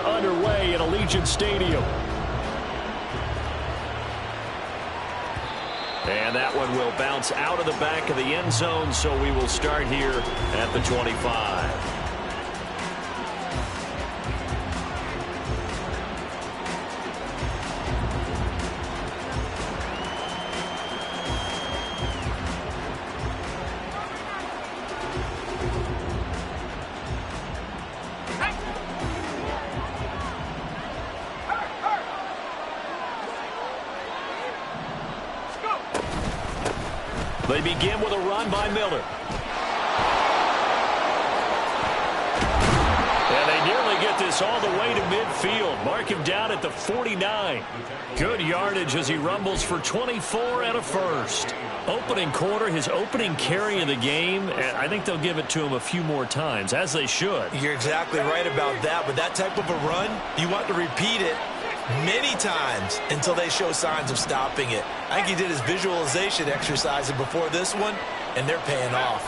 are underway at Allegiant Stadium. And that one will bounce out of the back of the end zone, so we will start here at the 25. They begin with a run by Miller. And they nearly get this all the way to midfield. Mark him down at the 49. Good yardage as he rumbles for 24 and a first. Opening quarter, his opening carry of the game, and I think they'll give it to him a few more times, as they should. You're exactly right about that. With that type of a run, you want to repeat it many times until they show signs of stopping it. I think he did his visualization exercises before this one, and they're paying off.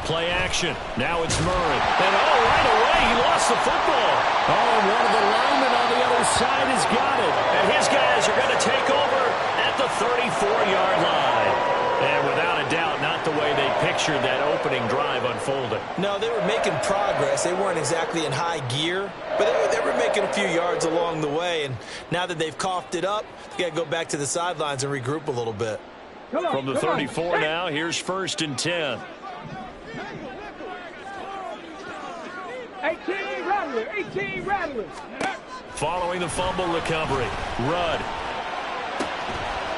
Play action. Now it's Murray. And right away, he lost the football. And one of the linemen on the other side has got it. And his guys are going to take over at the 34-yard line. And without a doubt, not the way they pictured that opening drive unfolded. No, they were making progress. They weren't exactly in high gear, but they were making a few yards along the way. And now that they've coughed it up, they got to go back to the sidelines and regroup a little bit. From the 34 now, here's 1st and 10. 18 Rattlers, 18 Rattlers. Following the fumble recovery, Rudd.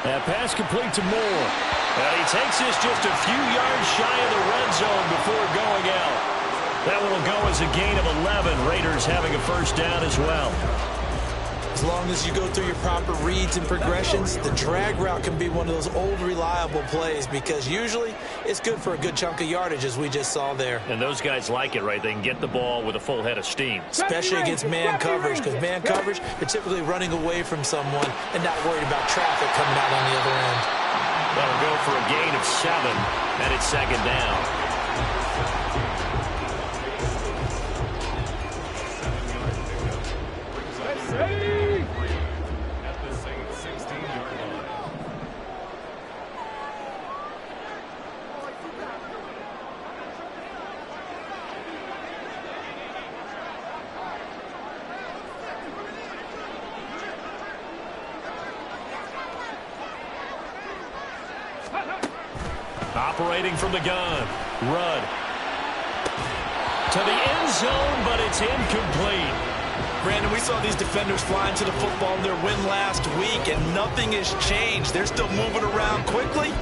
That pass complete to Moore. And he takes this just a few yards shy of the red zone before going out. That one will go as a gain of 11. Raiders having a first down as well. As long as you go through your proper reads and progressions, the drag route can be one of those old reliable plays because usually it's good for a good chunk of yardage, as we just saw there. And those guys like it, right? They can get the ball with a full head of steam. Especially against man coverage, because man coverage, they're typically running away from someone and not worried about traffic coming out on the other end. That'll go for a gain of 7, and it's 2nd down. Operating from the gun, Rudd. To the end zone, but it's incomplete. Brandon, we saw these defenders flying to the football in their win last week, and nothing has changed. They're still moving around quickly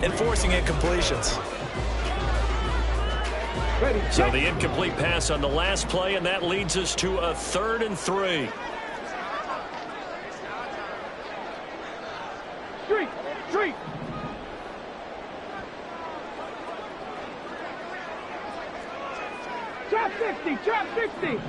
and forcing incompletions. So the incomplete pass on the last play, and that leads us to a 3rd and 3. Street. Trap 60.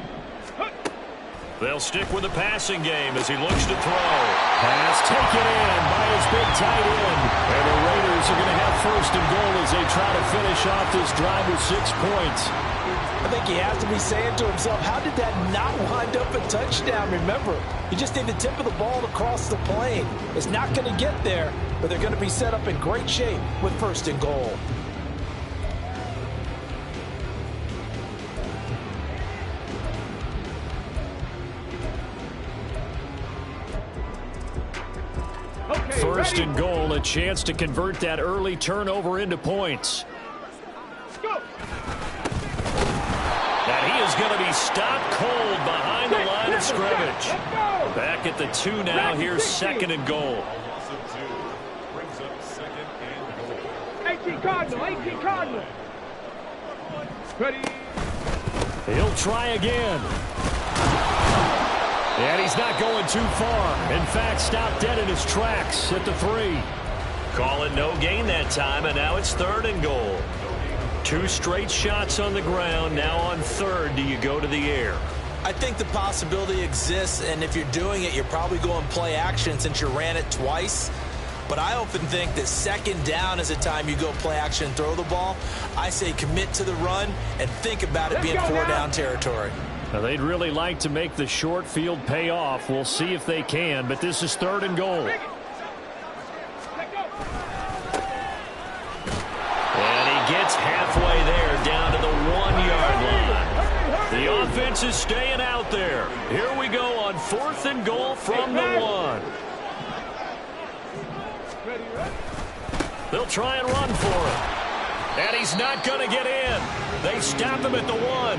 They'll stick with the passing game as he looks to throw. Pass taken in by his big tight end. And the Raiders are going to have 1st and goal as they try to finish off this drive with 6 points. I think he has to be saying to himself, how did that not wind up a touchdown? Remember, you just need the tip of the ball across the plane. It's not going to get there, but they're going to be set up in great shape with 1st and goal. First and goal, a chance to convert that early turnover into points. And he is going to be stopped cold behind the line of scrimmage. Back at the 2 now, here's 2nd and goal. 18 Cardinal. Ready. He'll try again. And he's not going too far. In fact, stopped dead in his tracks at the 3. Call it no gain that time, and now it's 3rd and goal. 2 straight shots on the ground. Now on 3rd, do you go to the air? I think the possibility exists, and if you're doing it, you're probably going play action since you ran it twice. But I often think that 2nd down is the time you go play action and throw the ball. I say commit to the run and think about it being 4-down territory. Now, they'd really like to make the short field pay off. We'll see if they can, but this is 3rd and goal. And he gets halfway there, down to the 1-yard line. The offense is staying out there. Here we go on 4th and goal from the 1. They'll try and run for it. And he's not going to get in. They stop him at the 1.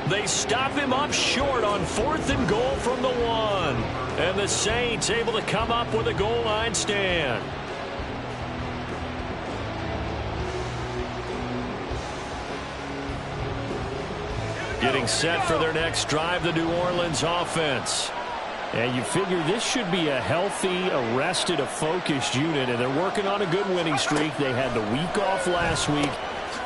They stop him up short on 4th and goal from the 1. And the Saints able to come up with a goal line stand. Getting set for their next drive, the New Orleans offense. And you figure this should be a healthy, arrested, a focused unit, and they're working on a good winning streak. They had the week off last week.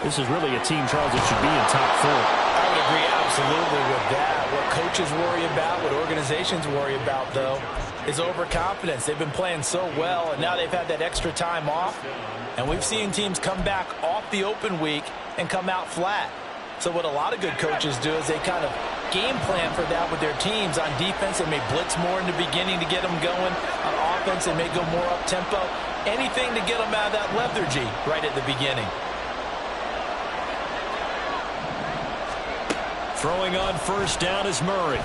This is really a team, Charles, that should be in top 4. I would agree absolutely with that. What coaches worry about, what organizations worry about, though, is overconfidence. They've been playing so well, and now they've had that extra time off. And we've seen teams come back off the open week and come out flat. So what a lot of good coaches do is they kind of game plan for that with their teams. On defense, they may blitz more in the beginning to get them going. On offense, they may go more up-tempo. Anything to get them out of that lethargy right at the beginning. Throwing on 1st down is Murray.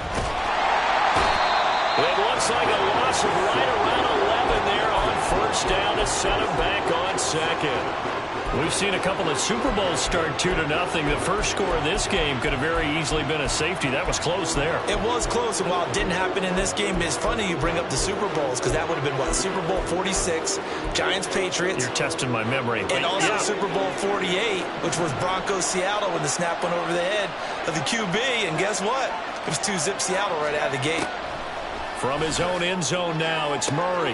It looks like a loss of right around 11 there on 1st down to set him back on 2nd. We've seen a couple of Super Bowls start 2-0. The first score of this game could have very easily been a safety. That was close there. It was close, and while it didn't happen in this game, it's funny you bring up the Super Bowls, because that would have been, what, Super Bowl 46, Giants-Patriots. You're testing my memory. And also Super Bowl 48, which was Broncos-Seattle when the snap went over the head of the QB, and guess what? It was 2-zip Seattle right out of the gate. From his own end zone now, it's Murray.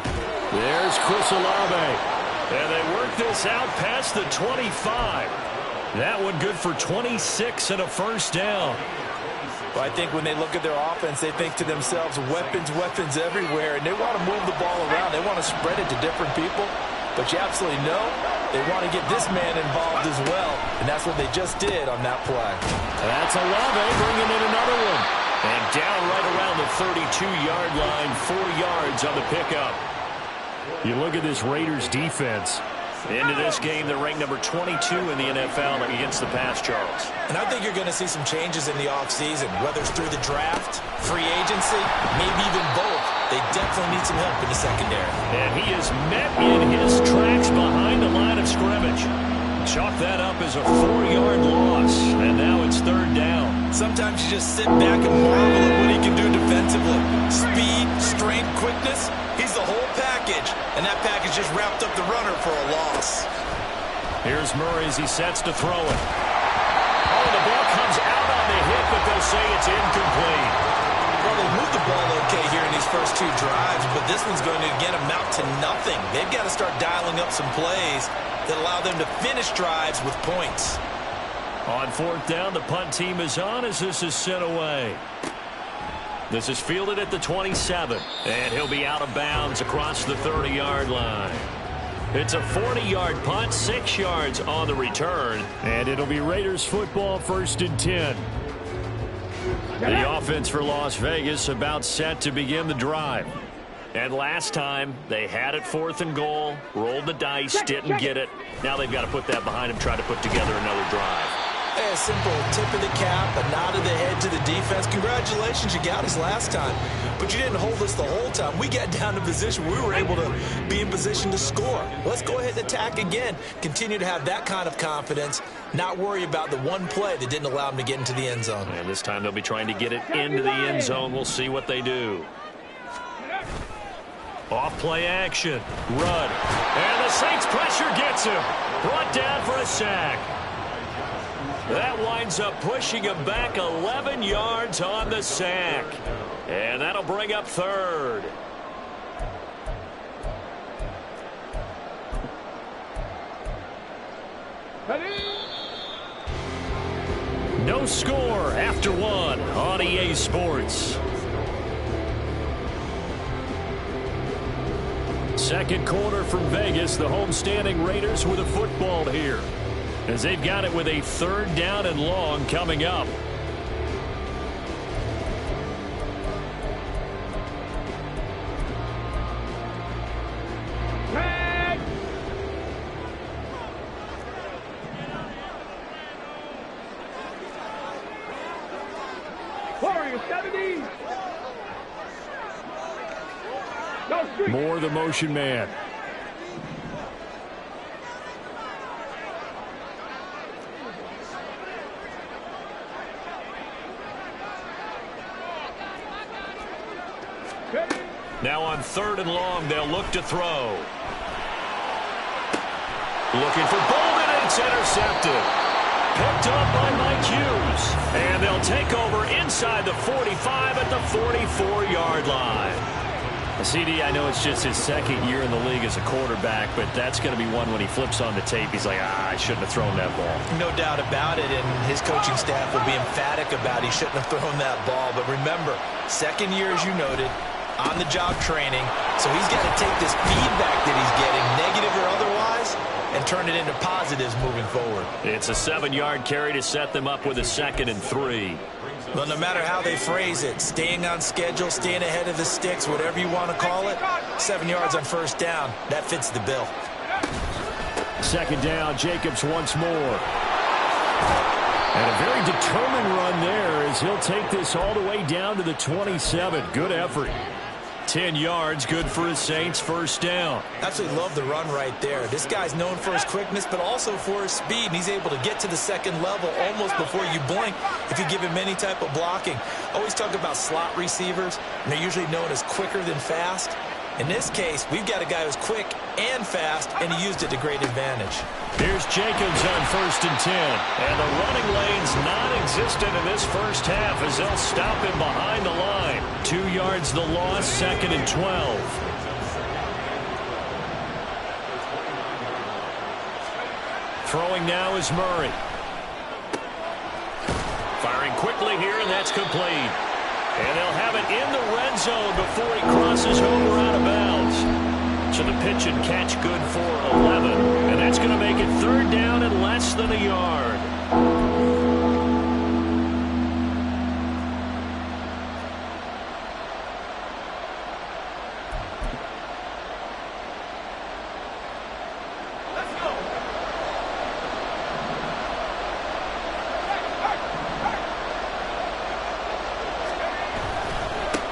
There's Chris Olave. And they work this out past the 25. That one good for 26 and a 1st down. Well, I think when they look at their offense, they think to themselves, weapons, weapons everywhere, and they want to move the ball around. They want to spread it to different people. But you absolutely know they want to get this man involved as well, and that's what they just did on that play. That's Olave bringing in another one. And down right around the 32-yard line, 4 yards on the pickup. You look at this Raiders defense. Into this game, they're ranked number 22 in the NFL against the pass, Charles. And I think you're going to see some changes in the offseason, whether it's through the draft, free agency, maybe even both. They definitely need some help in the secondary. And he is met in his tracks behind the line of scrimmage. Chalk that up as a 4-yard loss, and now it's 3rd down. Sometimes you just sit back and marvel at what he can do defensively. Speed, strength, quickness, he's the whole package, and that package just wrapped up the runner for a loss. Here's Murray as he sets to throw it. Oh, the ball comes out on the hit, but they'll say it's incomplete. Well, they moved the ball okay here in these first 2 drives, but this one's going to again amount to nothing. They've got to start dialing up some plays that allow them to finish drives with points. On 4th down, the punt team is on as this is sent away. This is fielded at the 27, and he'll be out of bounds across the 30-yard line. It's a 40-yard punt, 6 yards on the return, and it'll be Raiders football 1st and 10. The offense for Las Vegas about set to begin the drive. And last time, they had it 4th and goal, rolled the dice, didn't get it. Now they've got to put that behind them, try to put together another drive. A simple tip of the cap, a nod of the head to the defense. Congratulations, you got us last time. But you didn't hold us the whole time. We got down to position. We were able to be in position to score. Let's go ahead and attack again. Continue to have that kind of confidence. Not worry about the one play that didn't allow them to get into the end zone. And this time they'll be trying to get it into the end zone. We'll see what they do. Off play action. Run. And the Saints pressure gets him. Brought down for a sack. That winds up pushing him back 11 yards on the sack. And that'll bring up 3rd. No score after 1 on EA Sports. Second quarter from Vegas. The homestanding Raiders with a football here, as they've got it with a 3rd down and long coming up. bring it 70. No street. More the motion man. Now on 3rd and long, they'll look to throw. Looking for Bolden, and it's intercepted. Picked up by Mike Hughes. And they'll take over inside the 45 at the 44-yard line. CD, I know it's just his 2nd year in the league as a quarterback, but that's going to be one when he flips on the tape. He's like, I shouldn't have thrown that ball. No doubt about it, and his coaching staff will be emphatic about he shouldn't have thrown that ball. But remember, 2nd year, as you noted, on-the-job training, so he's got to take this feedback that he's getting, negative or otherwise, and turn it into positives moving forward. It's a 7-yard carry to set them up with a 2nd and 3. Well, no matter how they phrase it, staying on schedule, staying ahead of the sticks, whatever you want to call it, 7 yards on 1st down, that fits the bill. 2nd down, Jacobs once more. And a very determined run there as he'll take this all the way down to the 27. Good effort. 10 yards, good for his Saints, 1st down. Absolutely love the run right there. This guy's known for his quickness, but also for his speed, and he's able to get to the 2nd level almost before you blink if you give him any type of blocking. Always talk about slot receivers, and they're usually known as quicker than fast. In this case, we've got a guy who's quick and fast, and he used it to great advantage. Here's Jacobs on 1st and 10. And the running lane's non-existent in this 1st half as they'll stop him behind the line. 2 yards the loss, 2nd and 12. Throwing now is Murray. Firing quickly here, and that's complete. And they'll have it in the red zone before he crosses over out of bounds. So the pitch and catch good for 11. And that's going to make it 3rd down and less than a yard.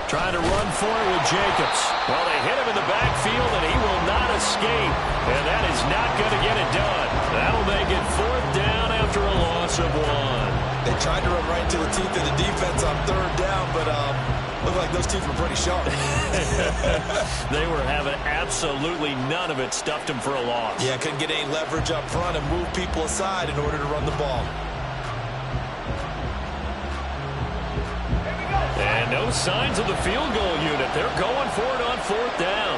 Trying to run for it with Jacobs. Well, they hit him in the backfield, and he will not escape. And that is not going to get it done. That'll make it 4th down after a loss of 1. They tried to run right to the teeth of the defense on 3rd down, but looked like those teeth were pretty sharp. They were having absolutely none of it. Stuffed him for a loss. Yeah, couldn't get any leverage up front and move people aside in order to run the ball. And no signs of the field goal unit. They're going for it on 4th down.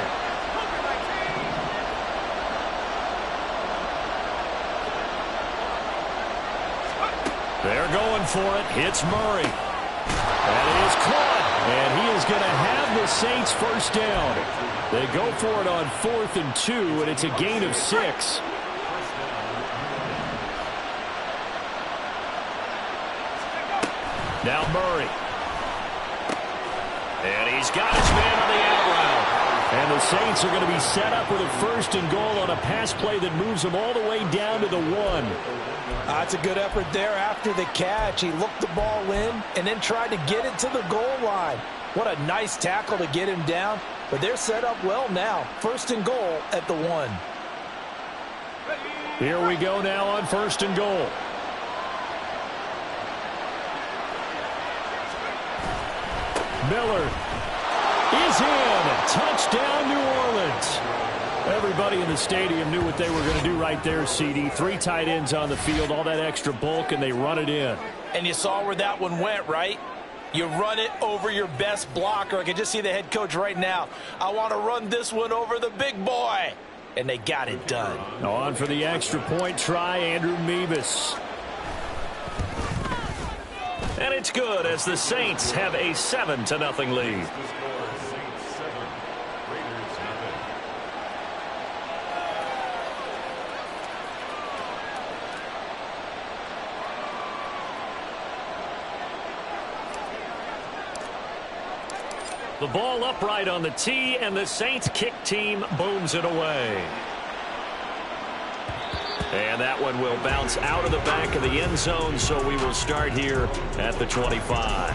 They're going for it. Hits Murray. That is caught. And he is going to have the Saints 1st down. They go for it on 4th and 2, and it's a gain of 6. Now Murray. And he's got his man on the out route. And the Saints are going to be set up with a 1st and goal on a pass play that moves them all the way down to the 1. That's a good effort there after the catch. He looked the ball in and then tried to get it to the goal line. What a nice tackle to get him down. But they're set up well now. 1st and goal at the 1. Here we go now on 1st and goal. Miller is in. Touchdown, New Orleans. Everybody in the stadium knew what they were going to do right there, CD. 3 tight ends on the field, all that extra bulk, and they run it in. And you saw where that one went, right? You run it over your best blocker. I can just see the head coach right now. I want to run this one over the big boy. And they got it done. On for the extra point try, Andrew Mevis. And it's good as the Saints have a 7-0 lead. The ball upright on the tee, and the Saints kick team booms it away. And that one will bounce out of the back of the end zone, so we will start here at the 25.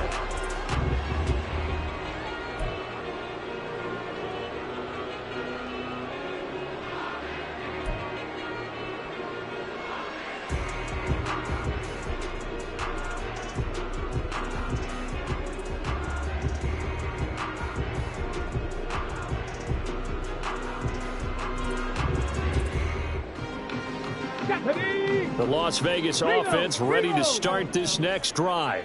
The Las Vegas offense ready to start this next drive.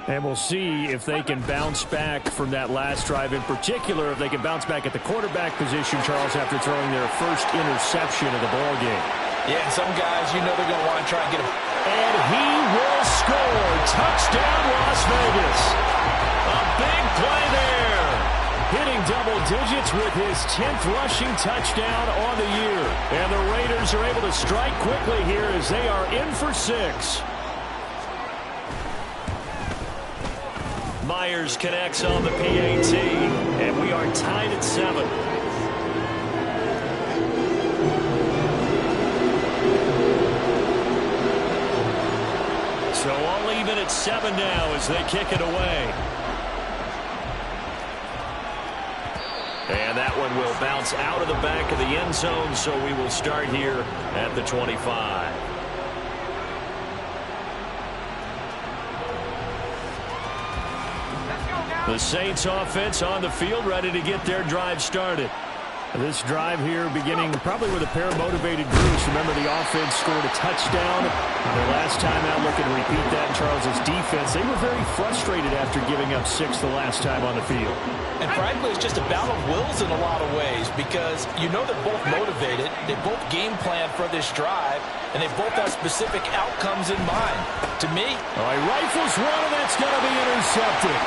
And we'll see if they can bounce back from that last drive. In particular, if they can bounce back at the quarterback position, Charles, after throwing their first interception of the ball game. Yeah, and some guys, you know they're going to want to try and get him. And he will score. Touchdown, Las Vegas. A big play there. Hitting double digits with his 10th rushing touchdown on the year. And the Raiders are able to strike quickly here as they are in for 6. Myers connects on the PAT, and we are tied at 7. So all even at 7 now as they kick it away. And that one will bounce out of the back of the end zone, so we will start here at the 25. The Saints offense on the field ready to get their drive started. This drive here beginning probably with a pair of motivated groups. Remember, the offense scored a touchdown. The last time out, looking to repeat that in Charles's defense. They were very frustrated after giving up 6 the last time on the field. And frankly, it's just a battle of wills in a lot of ways because you know they're both motivated. They both game plan for this drive, and they both have specific outcomes in mind. To me, all right, rifles one, and that's going to be intercepted.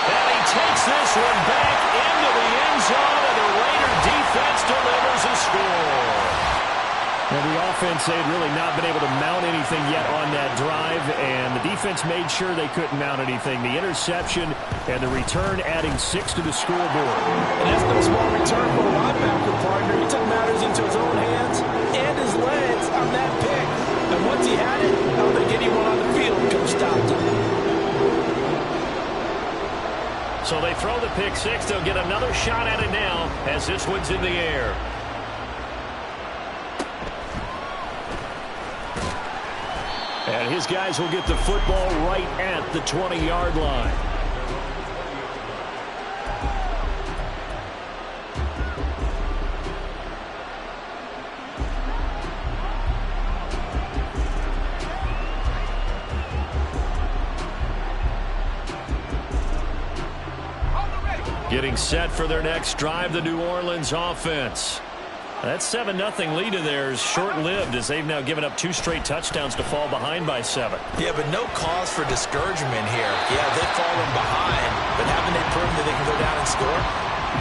And he takes this one back into the end zone, and the Raider defense delivers a score. And the offense, they had really not been able to mount anything yet on that drive, and the defense made sure they couldn't mount anything. The interception and the return adding 6 to the scoreboard. And that's no small return for a linebacker partner. He took matters into his own hands and his legs on that pick. And once he had it, I don't think anyone on the field could have stopped him. So they throw the pick 6. They'll get another shot at it now as this one's in the air. And his guys will get the football right at the 20-yard line. Getting set for their next drive, the New Orleans offense. That 7-0 lead of theirs short-lived as they've now given up 2 straight touchdowns to fall behind by 7. Yeah, but no cause for discouragement here. Yeah, they've fallen behind, but haven't they proven that they can go down and score?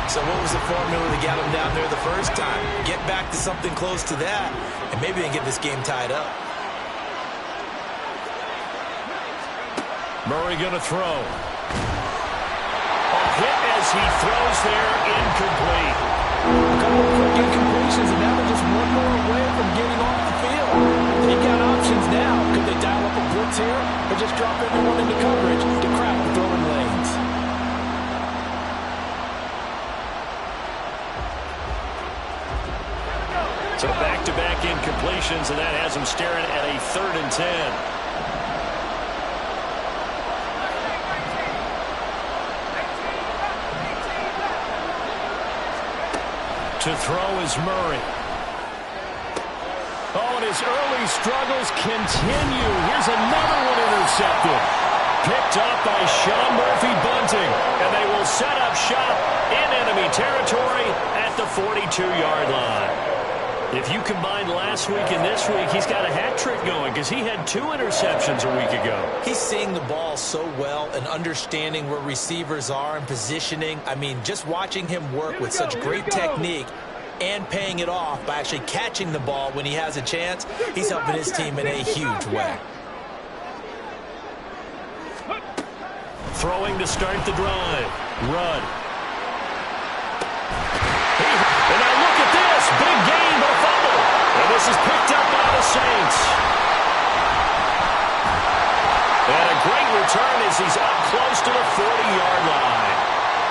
So what was the formula to get them down there the first time? Get back to something close to that, and maybe they can get this game tied up. Murray going to throw. A hit as he throws there, incomplete. A couple of quick incompletions, and now they're just one more away from getting off the field. They've got options now. Could they dial up a blitz here or just drop everyone into coverage to crack the throwing lanes? So back-to-back incompletions, and that has them staring at a 3rd and 10. To throw is Murray. Oh, and his early struggles continue. Here's another one intercepted. Picked up by Sean Murphy-Bunting. And they will set up shop in enemy territory at the 42-yard line. If you combine last week and this week, he's got a hat trick going because he had 2 interceptions a week ago. He's seeing the ball so well and understanding where receivers are and positioning. I mean, just watching him work with such great technique and paying it off by actually catching the ball when he has a chance, he's helping his team in a huge way. Throwing to start the drive. Rudd. And now look at this. Big gain, but a fumble. And this is picked up by the Saints. And a great return as he's up close to the 40-yard line.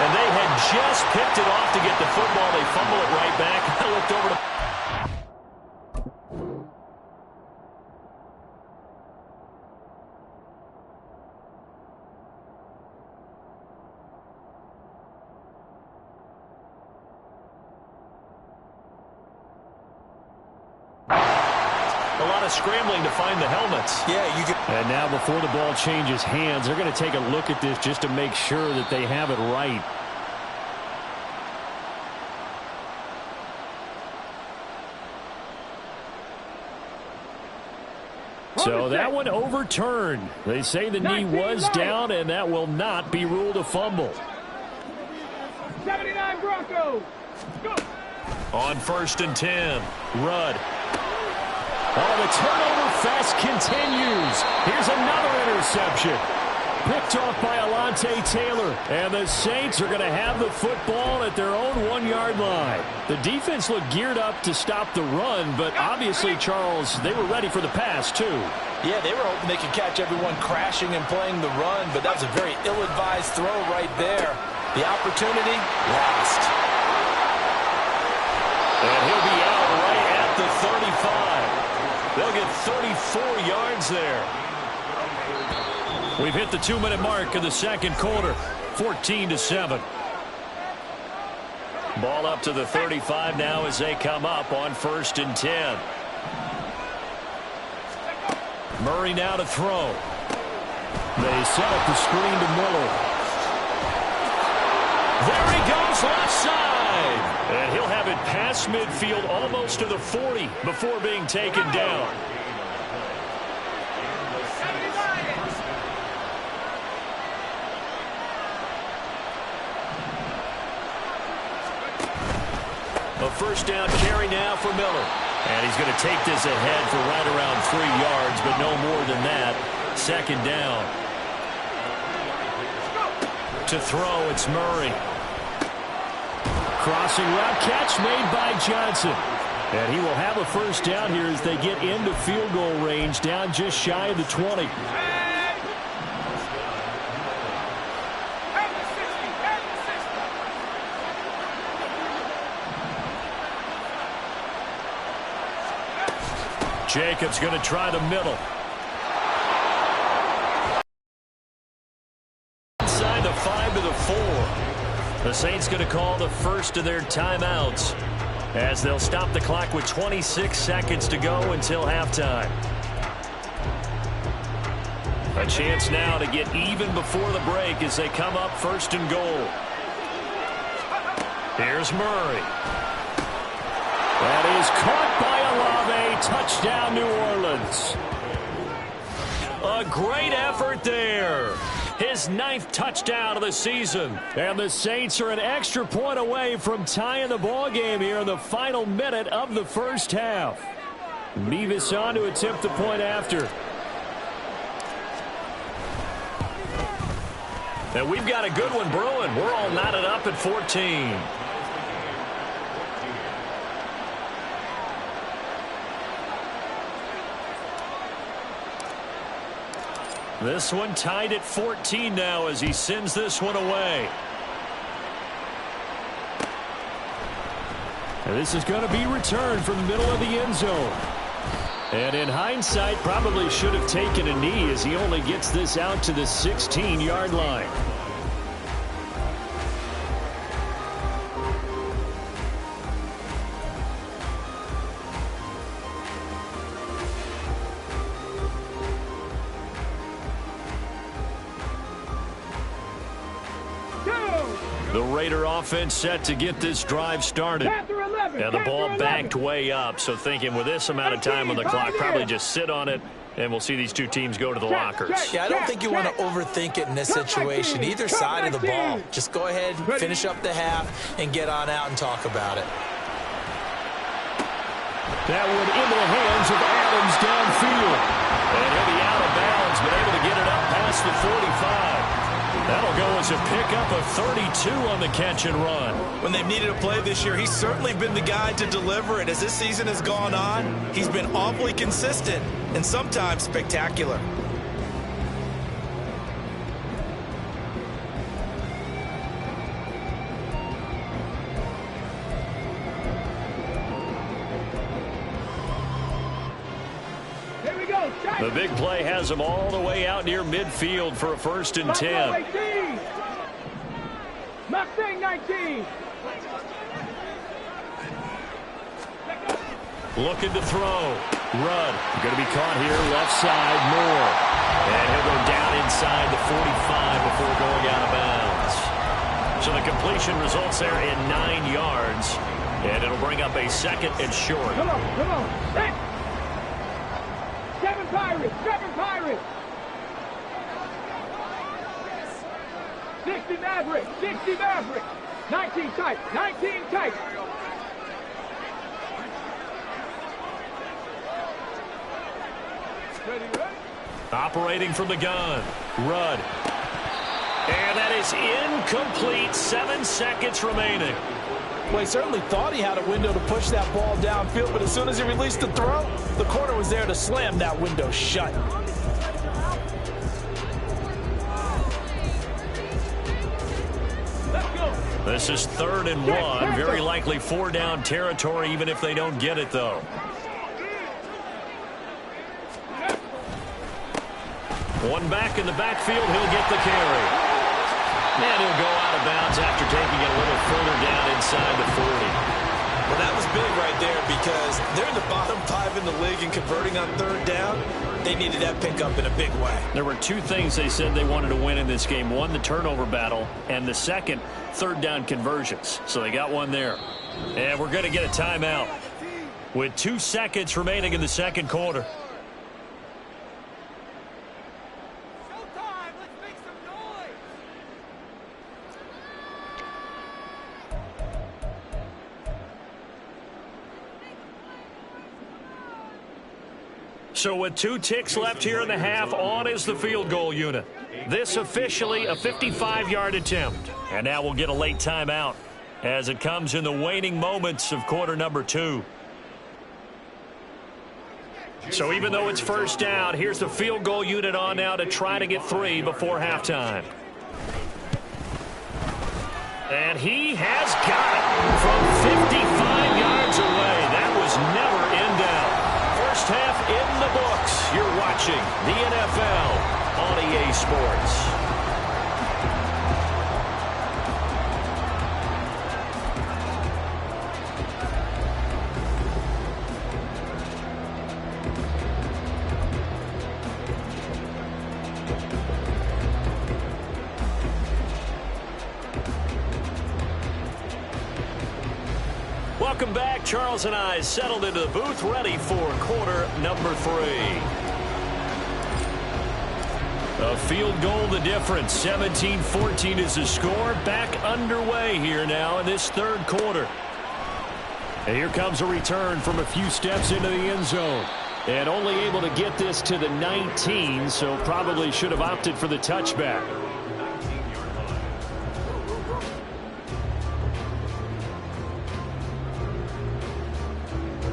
And they had just picked it off to get the football. They fumble it right back. I looked over to... A lot of scrambling to find the helmets. Yeah, you can. And now before the ball changes hands, they're going to take a look at this just to make sure that they have it right. So that one overturned. They say the knee was down, and that will not be ruled a fumble. 79 Broncos. Go. On 1st and 10, Rudd. Oh, the turnover fest continues. Here's another interception. Picked off by Alontae Taylor. And the Saints are going to have the football at their own 1-yard line. The defense looked geared up to stop the run, but obviously, Charles, they were ready for the pass, too. Yeah, they were hoping they could catch everyone crashing and playing the run, but that was a very ill-advised throw right there. The opportunity lost. And he'll be out right at the 35. They'll get 34 yards there. We've hit the 2-minute mark of the second quarter, 14-7. Ball up to the 35 now as they come up on 1st and 10. Murray now to throw. They set up the screen to Miller. There he goes, left side. And he'll have it past midfield almost to the 40 before being taken down. A first down carry now for Miller. And he's going to take this ahead for right around 3 yards, but no more than that. 2nd down. To throw, it's Murray. Crossing route catch made by Johnson. And he will have a first down here as they get into field goal range, down just shy of the 20. Jacobs going to try the middle. Inside the 5 to the 4. The Saints going to call the first of their timeouts as they'll stop the clock with 26 seconds to go until halftime. A chance now to get even before the break as they come up 1st and goal. Here's Murray. That is caught by Olave. Touchdown, New Orleans. A great effort there. His 9th touchdown of the season. And the Saints are an extra point away from tying the ball game here in the final minute of the first half. Beavis on to attempt the point after. And we've got a good one brewing. We're all knotted up at 14. This one tied at 14 now as he sends this one away. And this is going to be returned from the middle of the end zone. And in hindsight, probably should have taken a knee as he only gets this out to the 16-yard line. The Raider offense set to get this drive started. And the ball backed way up. So thinking with this amount of time on the clock, probably just sit on it, and we'll see these two teams go to the lockers. Yeah, I don't think you want to overthink it in this situation. Either side of the ball. Just go ahead, finish up the half, and get on out and talk about it. That one into the hands of Adams downfield. And he'll be out of bounds, but able to get it up past the 45. That'll go as a pickup of 32 on the catch and run. When they've needed a play this year, he's certainly been the guy to deliver it. As this season has gone on, he's been awfully consistent and sometimes spectacular. The big play has him all the way out near midfield for a 1st and 10. Mustang 19. Looking to throw. Rudd going to be caught here left side. Moore. And he'll go down inside the 45 before going out of bounds. So the completion results there in 9 yards. And it'll bring up a 2nd and short. Come on, come on. Hey. 7 Pirates, 7 Pirates. 60 Mavericks, 60 Mavericks. 19 tight, 19 tight. Ready, ready? Operating from the gun. Rudd. And that is incomplete. 7 seconds remaining. Well, he certainly thought he had a window to push that ball downfield, but as soon as he released the throw, the corner was there to slam that window shut. This is 3rd and 1. Very likely 4-down territory, even if they don't get it, though. One back in the backfield. He'll get the carry. And he'll go out of bounds after taking it a little further down inside the 40. Well, that was big right there because they're in the bottom 5 in the league and converting on 3rd down. They needed that pickup in a big way. There were 2 things they said they wanted to win in this game. One, the turnover battle, and the second, 3rd down conversions. So they got one there. And we're going to get a timeout with 2 seconds remaining in the 2nd quarter. So with 2 ticks left here in the half, on is the field goal unit. This officially a 55-yard attempt. And now we'll get a late timeout as it comes in the waning moments of quarter number 2. So even though it's 1st down, here's the field goal unit on now to try to get 3 before halftime. And he has got it from 55 yards away. That was never in doubt. First half in the books. You're watching the NFL on EA Sports. Welcome back. Charles and I settled into the booth, ready for quarter number 3. A field goal the difference. 17-14 is the score. Back underway here now in this 3rd quarter. And here comes a return from a few steps into the end zone. And only able to get this to the 19, so probably should have opted for the touchback.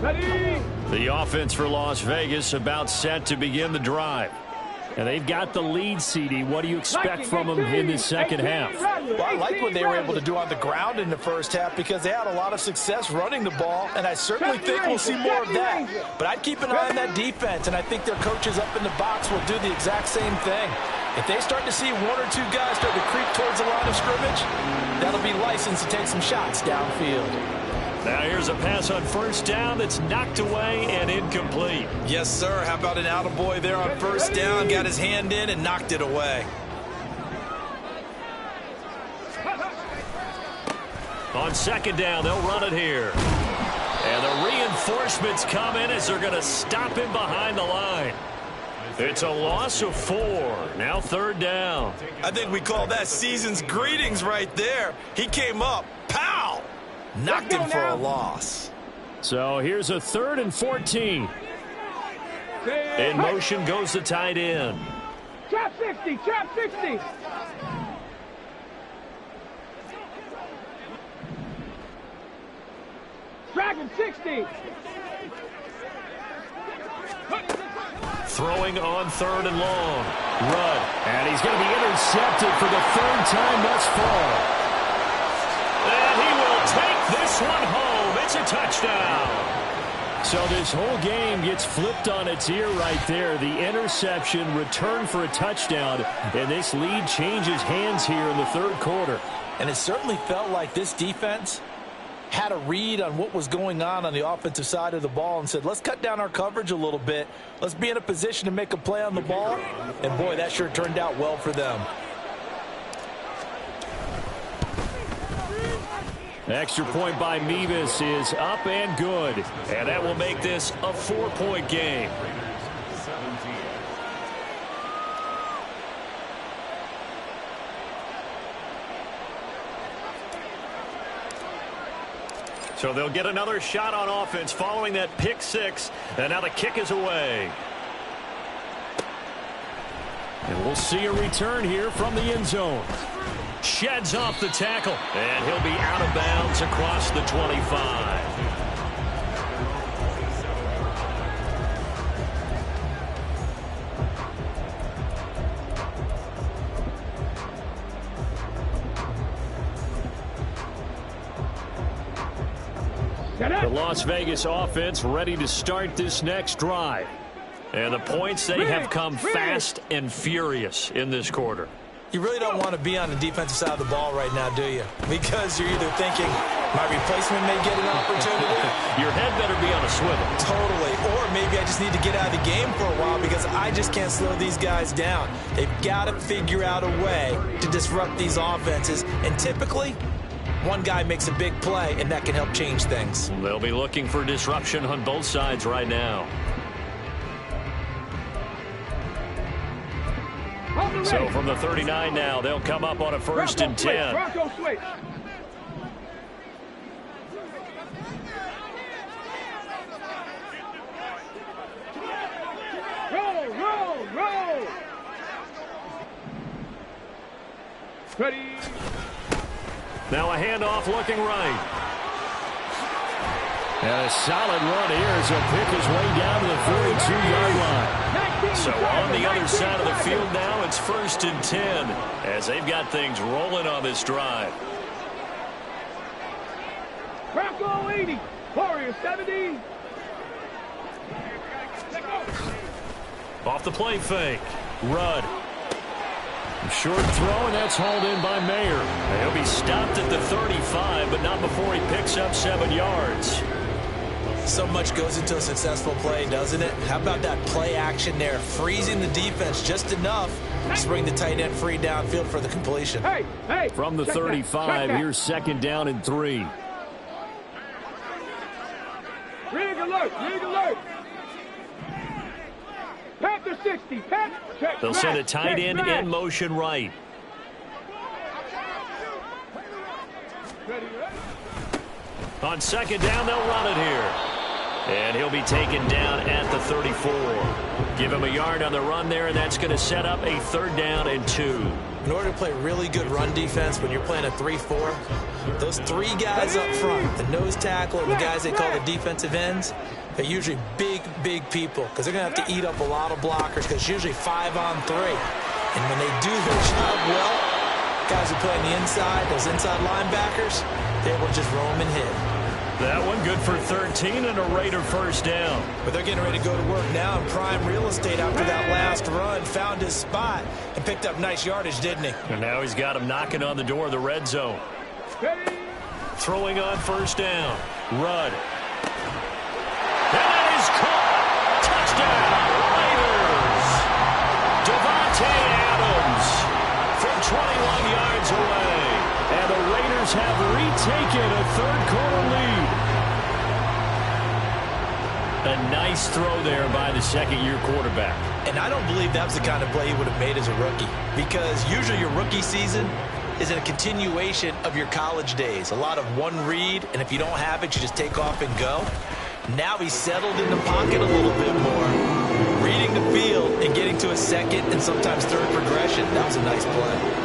Ready? The offense for Las Vegas about set to begin the drive. And they've got the lead, CD. What do you expect from them in this 2nd half? Well, I like what they were able to do on the ground in the 1st half because they had a lot of success running the ball, and I certainly think we'll see more of that. But I'd keep an eye on that defense, and I think their coaches up in the box will do the exact same thing. If they start to see 1 or 2 guys start to creep towards the line of scrimmage, that'll be licensed to take some shots downfield. Now here's a pass on 1st down that's knocked away and incomplete. Yes, sir. How about an attaboy there on 1st down? Got his hand in and knocked it away. On 2nd down, they'll run it here. And the reinforcements come in as they're going to stop him behind the line. It's a loss of 4. Now 3rd down. I think we call that season's greetings right there. He came up. Pow! Knocked him for a loss. So here's a 3rd and 14. In motion goes the tight end. Trap 60, trap 60. Dragon 60. Throwing on 3rd and long. Rudd. And he's going to be intercepted for the 3rd time thus far. And he will take this one home. It's a touchdown. So this whole game gets flipped on its ear right there. The interception, return for a touchdown, and this lead changes hands here in the 3rd quarter. And it certainly felt like this defense had a read on what was going on the offensive side of the ball and said, let's cut down our coverage a little bit. Let's be in a position to make a play on the ball. And, boy, that sure turned out well for them. Extra point by Mevis is up and good. And that will make this a 4-point game. So they'll get another shot on offense following that pick six. And now the kick is away. And we'll see a return here from the end zone. Sheds off the tackle. And he'll be out of bounds across the 25. The Las Vegas offense ready to start this next drive. And the points, they have come fast and furious in this quarter. You really don't want to be on the defensive side of the ball right now, do you? Because you're either thinking, my replacement may get an opportunity. Your head better be on a swivel. Totally. Or maybe I just need to get out of the game for a while because I just can't slow these guys down. They've got to figure out a way to disrupt these offenses. And typically, one guy makes a big play, and that can help change things. They'll be looking for disruption on both sides right now. So from the 39 now, they'll come up on a 1st and 10. Bronco switch. Roll. Ready. Now a handoff looking right. And a solid run here as he'll pick his way down to the 42-yard line. So on the other side of the field now, it's 1st and 10 as they've got things rolling on this drive. Bronco 80, Warrior 70. Off the play fake. Rudd. Short throw, and that's hauled in by Mayer. He'll be stopped at the 35, but not before he picks up 7 yards. So much goes into a successful play, doesn't it? How about that play action there? Freezing the defense just enough to bring the tight end free downfield for the completion. Hey, from the 35, here's 2nd down and 3. Rig alert. Panther 60, They'll send a tight end in motion right. On 2nd down, they'll run it here. And he'll be taken down at the 34. Give him a yard on the run there, and that's going to set up a 3rd down and 2. In order to play really good run defense when you're playing a 3-4, those 3 guys up front, the nose tackle and the guys they call the defensive ends, they're usually big people because they're going to have to eat up a lot of blockers because it's usually 5 on 3. And when they do their job well, guys who play on the inside, those inside linebackers, they will just roam and hit. That one good for 13 and a Raider 1st down. But they're getting ready to go to work now in prime real estate after that last run. Found his spot and picked up nice yardage, didn't he? And now he's got him knocking on the door of the red zone. Throwing on 1st down. Rudd. And that is caught. Touchdown, Raiders. Devontae Adams from 21 yards away. And the Raiders have retaken a 3rd quarter lead. A nice throw there by the 2nd-year quarterback. And I don't believe that was the kind of play he would have made as a rookie. Because usually your rookie season is a continuation of your college days. A lot of one read, and if you don't have it, you just take off and go. Now he's settled in the pocket a little bit more. Reading the field and getting to a 2nd and sometimes 3rd progression. That was a nice play.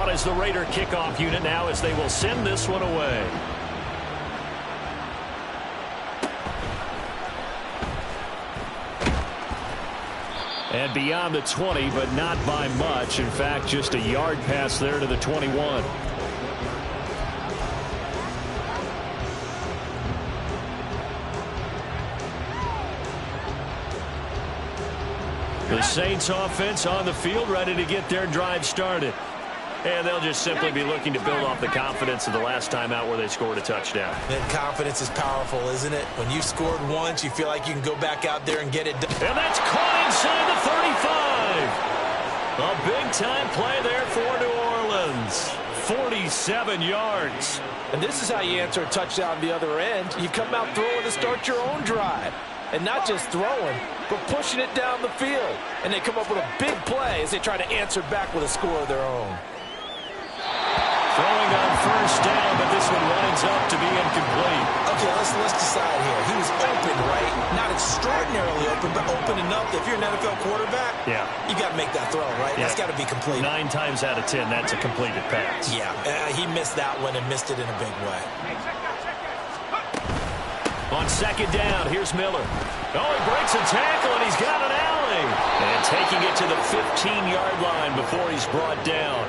As the Raider kickoff unit now as they will send this one away. And beyond the 20, but not by much. In fact, just a yard pass there to the 21. The Saints offense on the field, ready to get their drive started. And they'll just simply be looking to build off the confidence of the last time out where they scored a touchdown. And confidence is powerful, isn't it? When you've scored once, you feel like you can go back out there and get it done. And that's caught inside the 35. A big-time play there for New Orleans. 47 yards. And this is how you answer a touchdown the other end. You come out throwing to start your own drive. And not just throwing, but pushing it down the field. And they come up with a big play as they try to answer back with a score of their own. Throwing on first down, but this one winds up to be incomplete. Okay, let's decide here. He was open, right? Not extraordinarily open, but open enough that if you're an NFL quarterback, you got to make that throw, right? Yeah. That's got to be complete. 9 times out of 10, that's a completed pass. Yeah, he missed that one and missed it in a big way. On second down, here's Miller. Oh, he breaks a tackle, and he's got an alley. And taking it to the 15-yard line before he's brought down.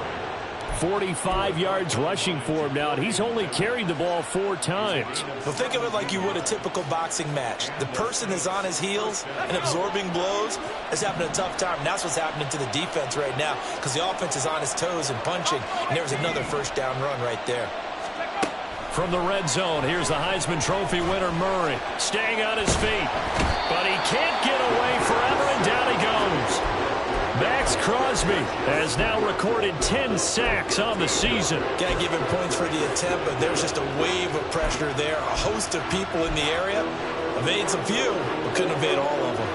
45 yards rushing for him now, and he's only carried the ball 4 times. Well, think of it like you would a typical boxing match. The person is on his heels and absorbing blows is having a tough time. And that's what's happening to the defense right now because the offense is on his toes and punching, and there's another first down run right there. From the red zone, here's the Heisman Trophy winner, Murray, staying on his feet. But he can't get away forever, and down he goes. Max Crosby has now recorded 10 sacks on the season. Got to give him points for the attempt, but there's just a wave of pressure there. A host of people in the area. Evades a few, but couldn't evade all of them.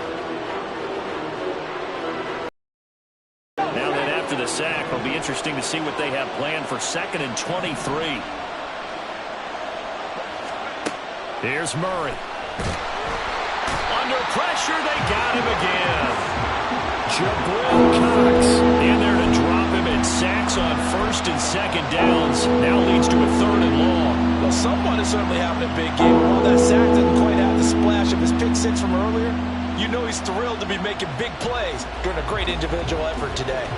Now then, after the sack, it'll be interesting to see what they have planned for 2nd and 23. Here's Murray. Under pressure, they got him again. Jabril Cox in there to drop him, and sacks on 1st and 2nd downs. Now leads to a 3rd and long. Well, someone is certainly having a big game. While that sack doesn't quite have the splash of his pick six from earlier, you know he's thrilled to be making big plays during a great individual effort today.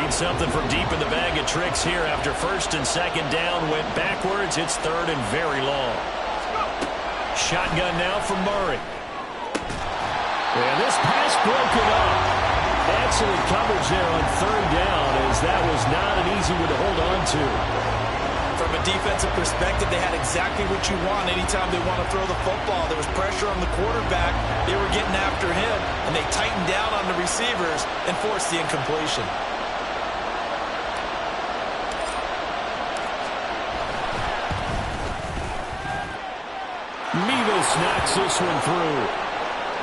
Needs something from deep in the bag of tricks here after 1st and 2nd down. Went backwards. It's 3rd and very long. Shotgun now from Murray. And this pass broken up. Excellent coverage there on 3rd down, as that was not an easy one to hold on to. From a defensive perspective, they had exactly what you want anytime they want to throw the football. There was pressure on the quarterback. They were getting after him, and they tightened down on the receivers and forced the incompletion. Mevis knocks this one through.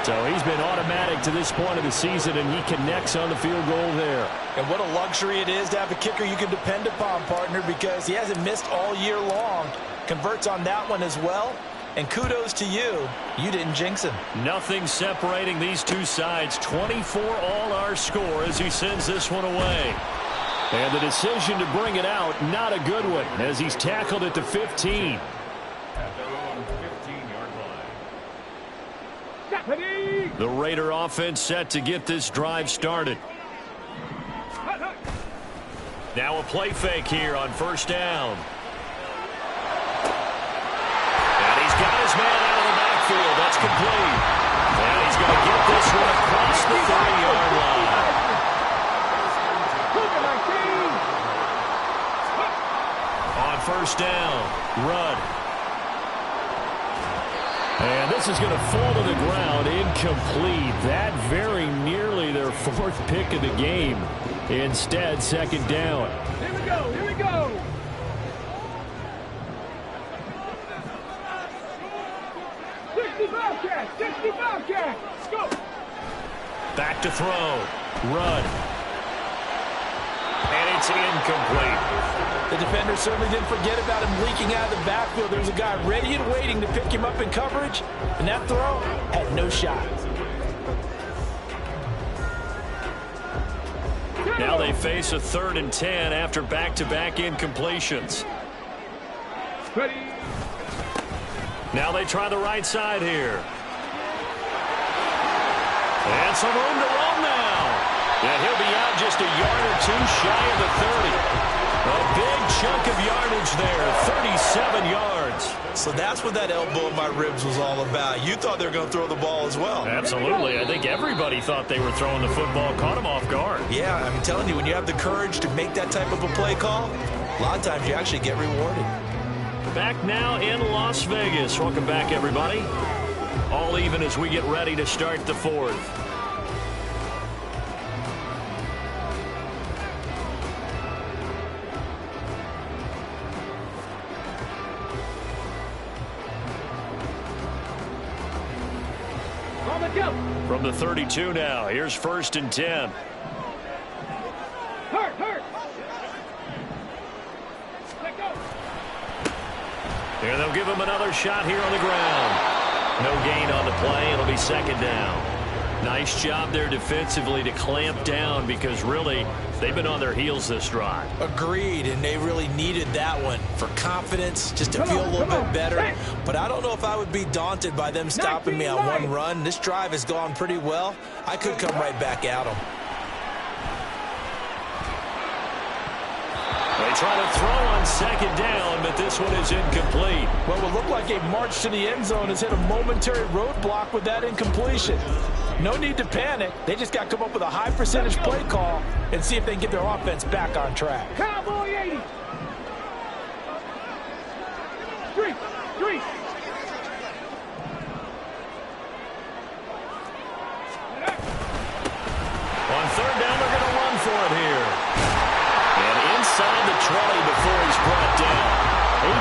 So he's been automatic to this point of the season, and he connects on the field goal there. And what a luxury it is to have a kicker you can depend upon, partner, because he hasn't missed all year long. Converts on that one as well. And kudos to you. You didn't jinx him. Nothing separating these two sides. 24 all our score as he sends this one away. And the decision to bring it out, not a good one, as he's tackled at the 15. The Raider offense set to get this drive started. Now a play fake here on 1st down. And he's got his man out of the backfield. That's complete. And he's going to get this one across the 30-yard line. On 1st down, Rudd. And this is going to fall to the ground, incomplete. That very nearly their 4th pick of the game. Instead, 2nd down. Here we go, here we go. Sixty Bobcat. Let's go. Back to throw. Rudd. And it's incomplete. The defender certainly didn't forget about him leaking out of the backfield. There was a guy ready and waiting to pick him up in coverage, and that throw had no shot. Now they face a 3rd and 10 after back-to-back incompletions. Ready. Now they try the right side here. And some room to roam now. And he'll be out just a yard or two shy of the 30. A big chunk of yardage there, 37 yards. So that's what that elbow in my ribs was all about. You thought they were going to throw the ball as well. Absolutely. I think everybody thought they were throwing the football, caught him off guard. Yeah, I'm telling you, when you have the courage to make that type of a play call, a lot of times you actually get rewarded. Back now in Las Vegas. Welcome back, everybody. All even as we get ready to start the fourth. From the 32 now, here's 1st and 10. Hurt. Let go. And they'll give him another shot here on the ground. No gain on the play. It'll be 2nd down. Nice job there defensively to clamp down because really they've been on their heels this drive. Agreed, and they really needed that one for confidence, just to feel a little bit better. But I don't know if I would be daunted by them stopping me on one run. This drive has gone pretty well. I could come right back at them. They try to throw on 2nd down, but this one is incomplete. Well, it looked like a march to the end zone has hit a momentary roadblock with that incompletion. No need to panic. They just got to come up with a high percentage play call and see if they can get their offense back on track. Cowboy 80. Street. On 3rd down, they're going to run for it here. And inside the 20 before he's brought down. 83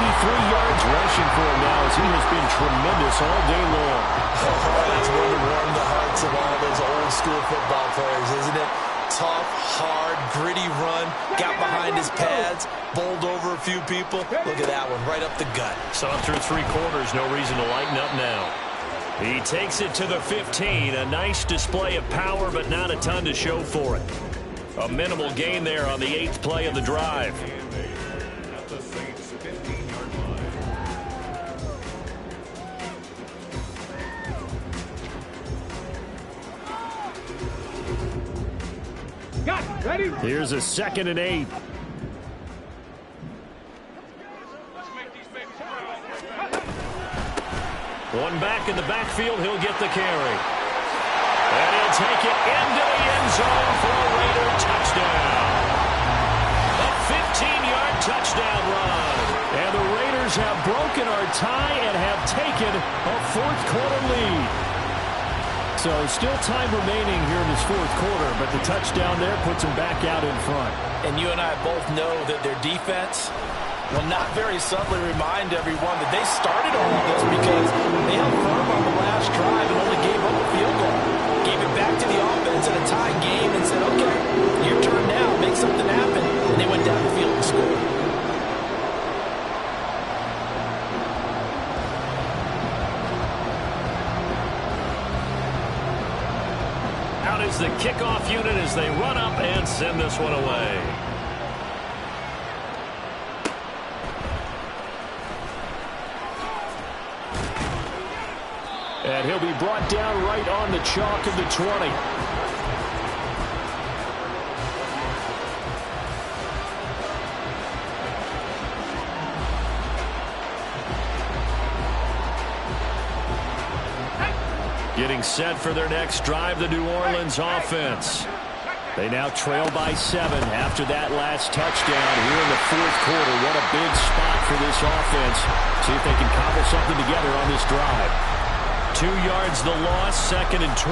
yards rushing for him now as he has been tremendous all day long. Oh, that's one to warm the hearts of all those old school football players, isn't it? Tough, hard, gritty run, got behind his pads, bowled over a few people. Look at that one, right up the gut. Saw through 3 quarters, no reason to lighten up now. He takes it to the 15. A nice display of power, but not a ton to show for it. A minimal gain there on the 8th play of the drive. Got it. Ready? Here's a 2nd and 8. One back in the backfield, he'll get the carry. And he'll take it into the end zone for a Raider touchdown. A 15-yard touchdown run. And the Raiders have broken our tie and have taken a 4th quarter lead. So still time remaining here in this 4th quarter, but the touchdown there puts them back out in front. And you and I both know that their defense will not very subtly remind everyone that they started all of this because they held firm on the last drive and only gave up a field goal. Gave it back to the offense in a tie game and said, okay, your turn now, make something happen. And they went down the field and scored. Out is the kickoff unit as they run up and send this one away. And he'll be brought down right on the chalk of the 20. Getting set for their next drive, the New Orleans offense. They now trail by 7 after that last touchdown here in the 4th quarter. What a big spot for this offense. See if they can cobble something together on this drive. 2 yards the loss, 2nd and 12.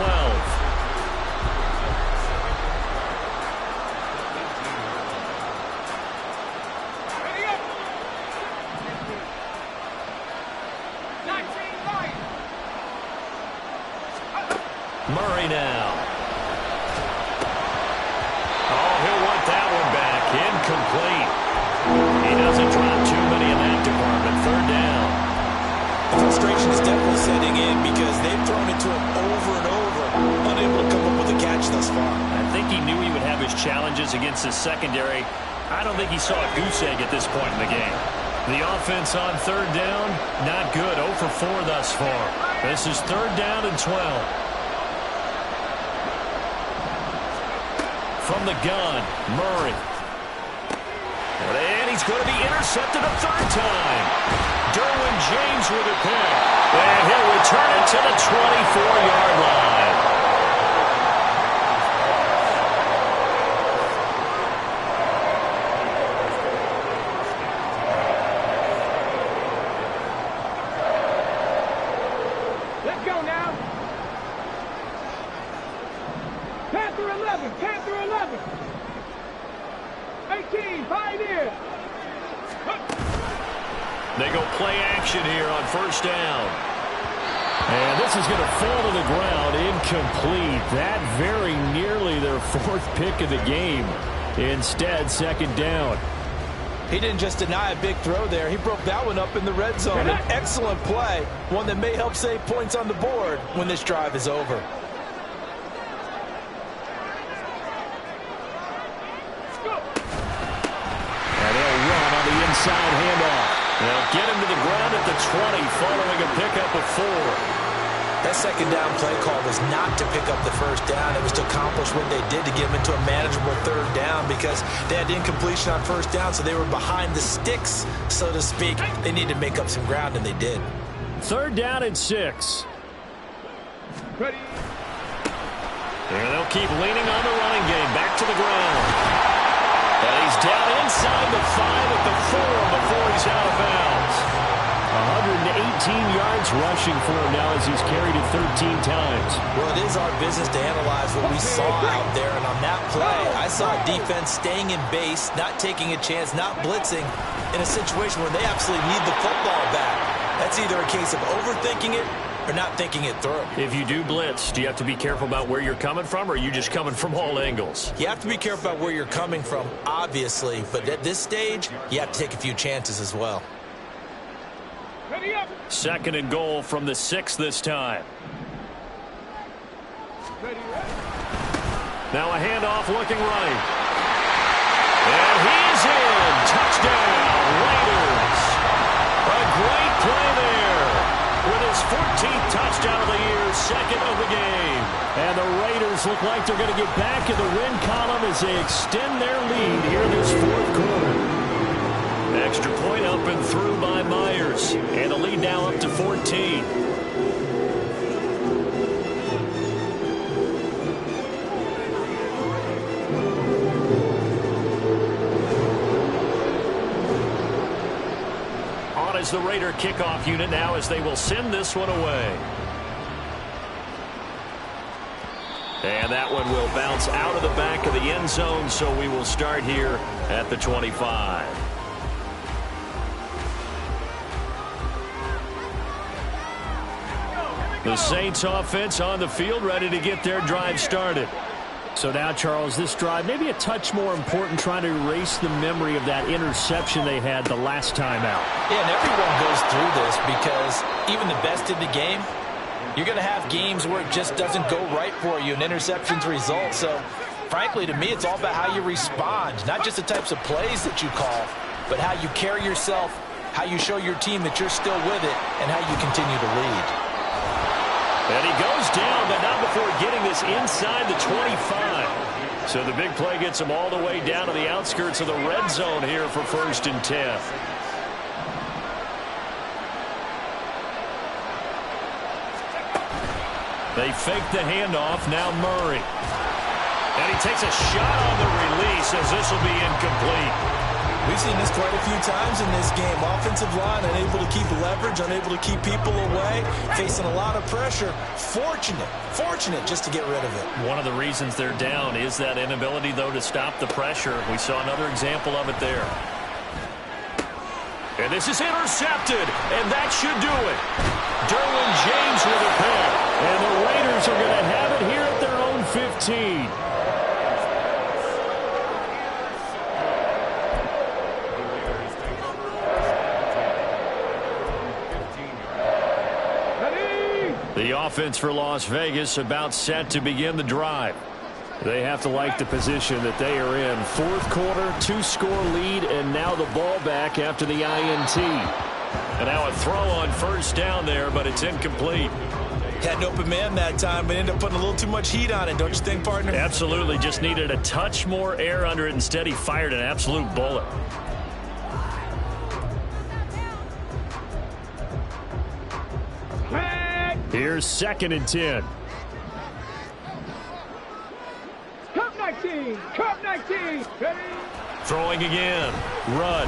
Murray now. Oh, he'll want that one back. Incomplete. He doesn't drop too many in that department. 3rd down. The frustration is definitely setting in because they've thrown it to him over and over, unable to come up with a catch thus far. I think he knew he would have his challenges against his secondary. I don't think he saw a goose egg at this point in the game. The offense on third down, not good. 0 for 4 thus far. This is third down and 12. From the gun, Murray. And he's going to be intercepted a third time. Derwin James with a pick. And he'll return it to the 24-yard line. Let's go now. Panther 11, Panther 11. 18, Pioneer. They go play action here on first down. And this is going to fall to the ground, incomplete. That very nearly their 4th pick of the game. Instead, second down. He didn't just deny a big throw there. He broke that one up in the red zone. An excellent play, one that may help save points on the board when this drive is over. Inside handoff. They'll get him to the ground at the 20 following a pickup of 4. That second down play call was not to pick up the first down. It was to accomplish what they did to get him into a manageable third down because they had incompletion on first down, so they were behind the sticks, so to speak. They needed to make up some ground, and they did. Third down and 6. Ready. And they'll keep leaning on the running game. Back to the ground. And he's down inside the 5 at the 4 before he's out of bounds. 118 yards rushing for him now as he's carried it 13 times. Well, it is our business to analyze what we saw out there. And on that play, I saw defense staying in base, not taking a chance, not blitzing in a situation where they absolutely need the football back. That's either a case of overthinking it or not thinking it through. If you do blitz, do you have to be careful about where you're coming from, or are you just coming from all angles? You have to be careful about where you're coming from, obviously, but at this stage, you have to take a few chances as well. Ready up. Second and goal from the 6 this time. Ready. Now a handoff looking right. And he's in. Touchdown, Raiders. A great play there. With his 14th touchdown of the year, second of the game. And the Raiders look like they're going to get back in the win column as they extend their lead here in this 4th quarter. Extra point up and through by Myers. And the lead now up to 14. Is the Raider kickoff unit now as they will send this one away. And that one will bounce out of the back of the end zone, so we will start here at the 25. The Saints offense on the field, ready to get their drive started. So now, Charles, this drive maybe a touch more important, trying to erase the memory of that interception they had the last time out. Yeah, and everyone goes through this because even the best in the game, you're going to have games where it just doesn't go right for you and interceptions result. So, frankly, to me, it's all about how you respond, not just the types of plays that you call, but how you carry yourself, how you show your team that you're still with it, and how you continue to lead. And he goes down, but not before getting this inside the 25. So the big play gets him all the way down to the outskirts of the red zone here for 1st and 10. They fake the handoff, now Murray. And he takes a shot on the release as this will be incomplete. We've seen this quite a few times in this game. Offensive line unable to keep leverage, unable to keep people away, facing a lot of pressure. Fortunate just to get rid of it. One of the reasons they're down is that inability, though, to stop the pressure. We saw another example of it there. And this is intercepted, and that should do it. Derwin James with a pick. And the Raiders are going to have it here at their own 15. The offense for Las Vegas about set to begin the drive. They have to like the position that they are in. Fourth quarter, 2-score lead, and now the ball back after the INT. And now a throw on first down there, but it's incomplete. Had an open man that time, but ended up putting a little too much heat on it, don't you think, partner? Absolutely. Just needed a touch more air under it. Instead, he fired an absolute bullet. Here's 2nd and 10. Cup 19. Cup 19. Ready? Throwing again. Rudd.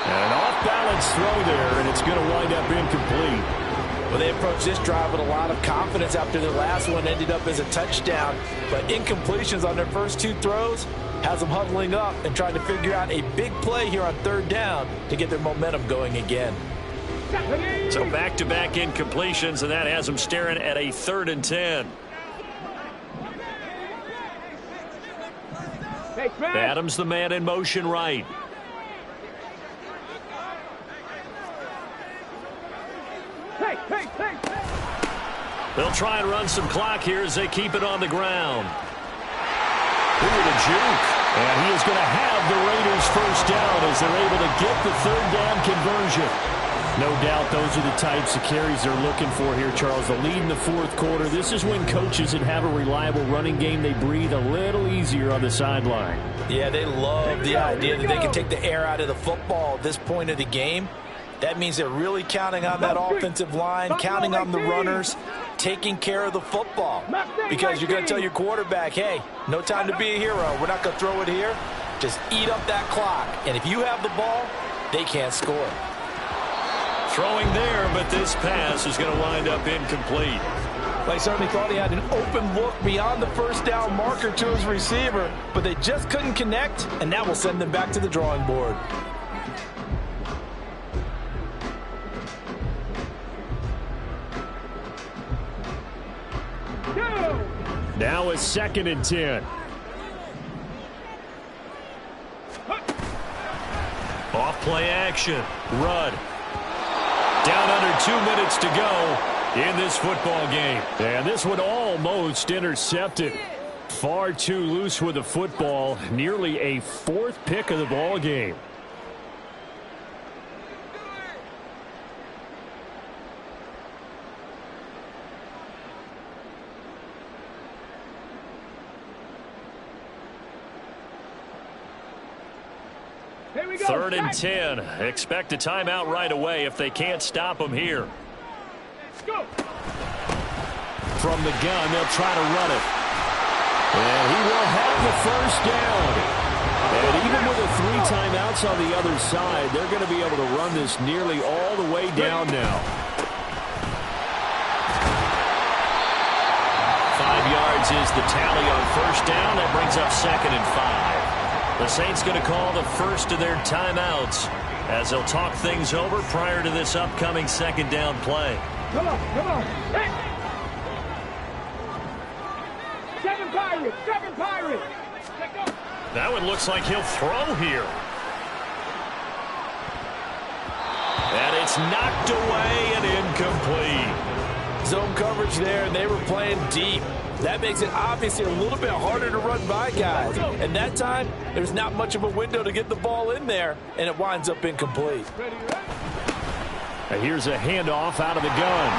And an off-balance throw there, and it's going to wind up incomplete. Well, they approached this drive with a lot of confidence after their last one ended up as a touchdown. But incompletions on their first 2 throws has them huddling up and trying to figure out a big play here on 3rd down to get their momentum going again. So back-to-back incompletions, and that has them staring at a 3rd and 10. Adams, the man in motion right. They'll try and run some clock here as they keep it on the ground. Ooh, the juke. And he is going to have the Raiders first down as they're able to get the 3rd down conversion. No doubt those are the types of carries they're looking for here, Charles. The lead in the 4th quarter. This is when coaches that have a reliable running game, they breathe a little easier on the sideline. Yeah, they love the idea that they can take the air out of the football at this point of the game. That means they're really counting on that offensive line, counting on the runners, taking care of the football. Because you're going to tell your quarterback, hey, no time to be a hero. We're not going to throw it here. Just eat up that clock. And if you have the ball, they can't score. Throwing there, but this pass is going to wind up incomplete. They certainly thought he had an open look beyond the first down marker to his receiver, but they just couldn't connect, and that will send them back to the drawing board. Now it's 2nd and 10. Off play action. Rudd. Down under 2 minutes to go in this football game. And this one almost intercepted. Far too loose with the football. Nearly a 4th pick of the ball game. Here we go. 3rd and 10. Expect a timeout right away if they can't stop them here. Go. From the gun, they'll try to run it. And he will have the first down. And even with the 3 timeouts on the other side, they're going to be able to run this nearly all the way down now. 5 yards is the tally on first down. That brings up 2nd and 5. The Saints going to call the first of their timeouts as they'll talk things over prior to this upcoming 2nd down play. Come on, come on. Hey. 7 Pirates, 7 Pirates. That one looks like he'll throw here. And it's knocked away and incomplete. Zone coverage there, and they were playing deep. That makes it obviously a little bit harder to run by guys. And that time, there's not much of a window to get the ball in there, and it winds up incomplete. And here's a handoff out of the gun.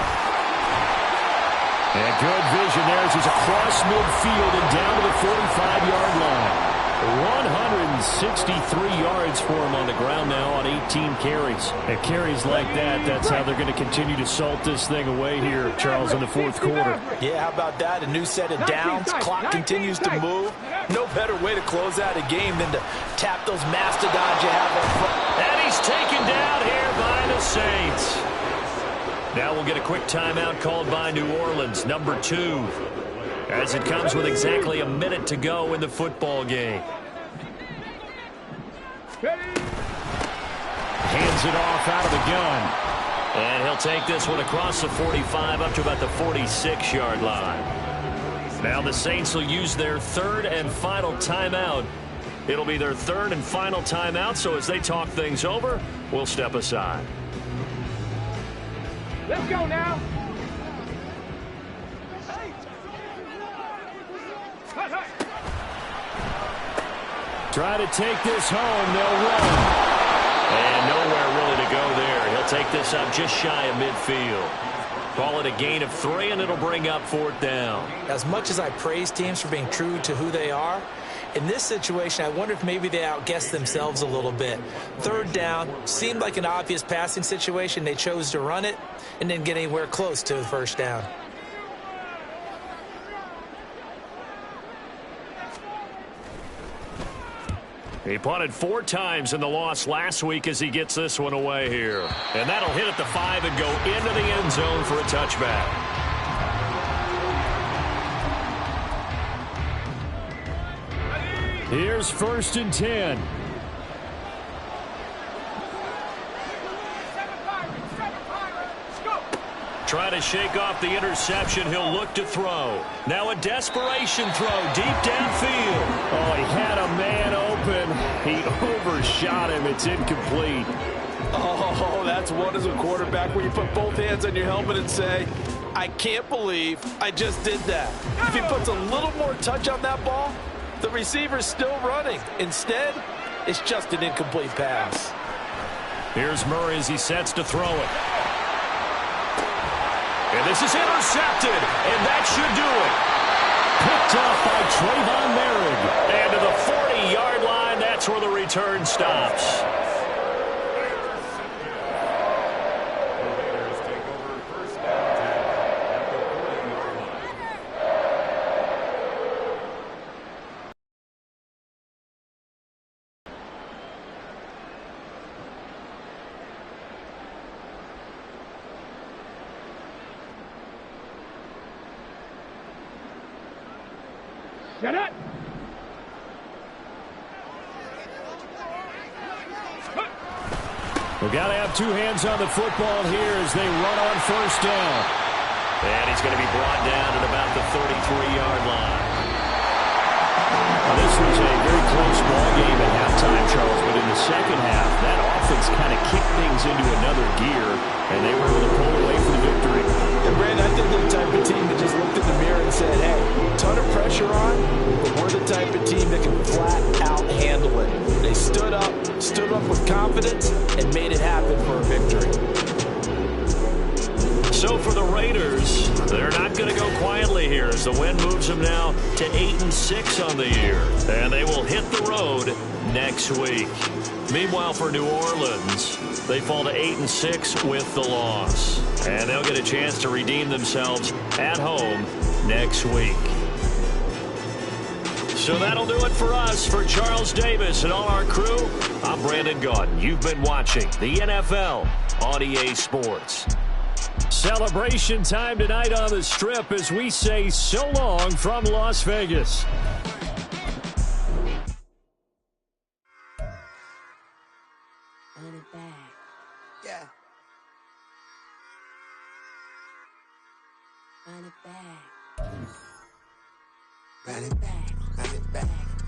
And good vision there as he's across midfield and down to the 45-yard line. 163 yards for him on the ground now on 18 carries. And carries like that, that's how they're going to continue to salt this thing away here, Charles, in the 4th quarter. Yeah, how about that? A new set of downs. Clock continues to move. No better way to close out a game than to tap those mastodons you have up front. And he's taken down here by the Saints. Now we'll get a quick timeout called by New Orleans, number 2. As it comes with exactly a minute to go in the football game. Hands it off out of the gun. And he'll take this one across the 45 up to about the 46-yard line. Now the Saints will use their 3rd and final timeout. It'll be their 3rd and final timeout, so as they talk things over, we'll step aside. Let's go now. Try to take this home. They'll run. And nowhere really to go there. He'll take this up just shy of midfield. Call it a gain of 3, and it'll bring up 4th down. As much as I praise teams for being true to who they are, in this situation, I wonder if maybe they outguessed themselves a little bit. 3rd down seemed like an obvious passing situation. They chose to run it and didn't get anywhere close to the 1st down. He punted 4 times in the loss last week as he gets this one away here. And that'll hit at the 5 and go into the end zone for a touchback. Here's 1st and 10. Try to shake off the interception. He'll look to throw. Now a desperation throw deep downfield. Oh, he had a man open. He overshot him. It's incomplete. Oh, that's one as a quarterback where you put both hands on your helmet and say, I can't believe I just did that. If he puts a little more touch on that ball, the receiver's still running. Instead, it's just an incomplete pass. Here's Murray as he sets to throw it. And this is intercepted, and that should do it. Picked off by Trayvon Merrick. And to the 40-yard line, that's where the return stops. Set it. We've got to have 2 hands on the football here as they run on 1st down. And he's going to be brought down at about the 33-yard line. Now, this was a very close ball game at halftime, Charles, but in the second half, that offense kind of kicked things into another gear, and they were able to pull away for the victory. And, Brandon, I think they're the type of team that just looked in the mirror and said, hey, ton of pressure on, but we're the type of team that can flat out handle it. They stood up with confidence, and made it happen for a victory. So for the Raiders, they're not going to go quietly here as the win moves them now to 8-6 on the year. And they will hit the road next week. Meanwhile, for New Orleans, they fall to 8-6 with the loss. And they'll get a chance to redeem themselves at home next week. So that'll do it for us. For Charles Davis and all our crew, I'm Brandon Gaudin. You've been watching the NFL on EA Sports. Celebration time tonight on the Strip as we say so long from Las Vegas. Run it back. Yeah. Run it back. Run it back. Run it back.